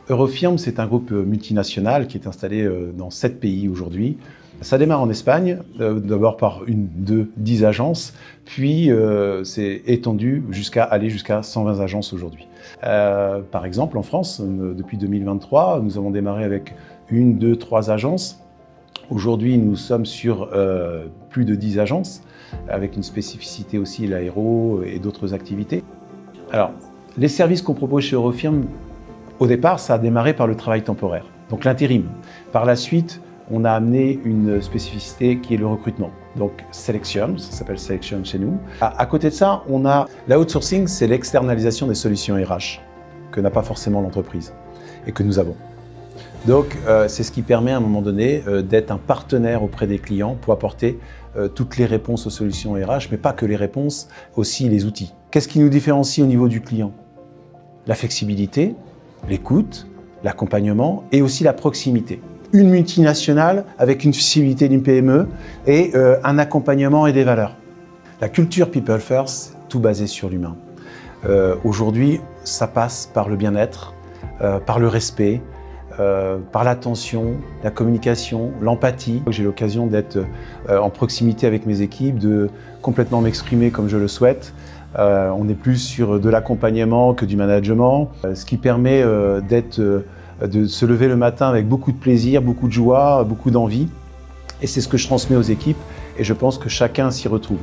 Eurofirm, c'est un groupe multinational qui est installé dans 7 pays aujourd'hui. Ça démarre en Espagne, d'abord par 10 agences, puis c'est étendu jusqu'à 120 agences aujourd'hui. Par exemple, en France, depuis 2023, nous avons démarré avec 3 agences. Aujourd'hui, nous sommes sur plus de 10 agences, avec une spécificité aussi, l'aéro et d'autres activités. Alors, les services qu'on propose chez Eurofirm, au départ, ça a démarré par le travail temporaire, donc l'intérim. Par la suite, on a amené une spécificité qui est le recrutement, donc Selection, ça s'appelle Selection chez nous. À côté de ça, on a l'outsourcing, c'est l'externalisation des solutions RH, que n'a pas forcément l'entreprise, et que nous avons. Donc, c'est ce qui permet à un moment donné d'être un partenaire auprès des clients pour apporter toutes les réponses aux solutions RH, mais pas que les réponses, aussi les outils. Qu'est-ce qui nous différencie au niveau du client? La flexibilité, l'écoute, l'accompagnement et aussi la proximité. Une multinationale avec une flexibilité d'une PME et un accompagnement et des valeurs. La culture People First, tout basé sur l'humain. Aujourd'hui, ça passe par le bien-être, par le respect, par l'attention, la communication, l'empathie. J'ai l'occasion d'être en proximité avec mes équipes, de complètement m'exprimer comme je le souhaite. On est plus sur de l'accompagnement que du management, ce qui permet de se lever le matin avec beaucoup de plaisir, beaucoup de joie, beaucoup d'envie. Et c'est ce que je transmets aux équipes et je pense que chacun s'y retrouve.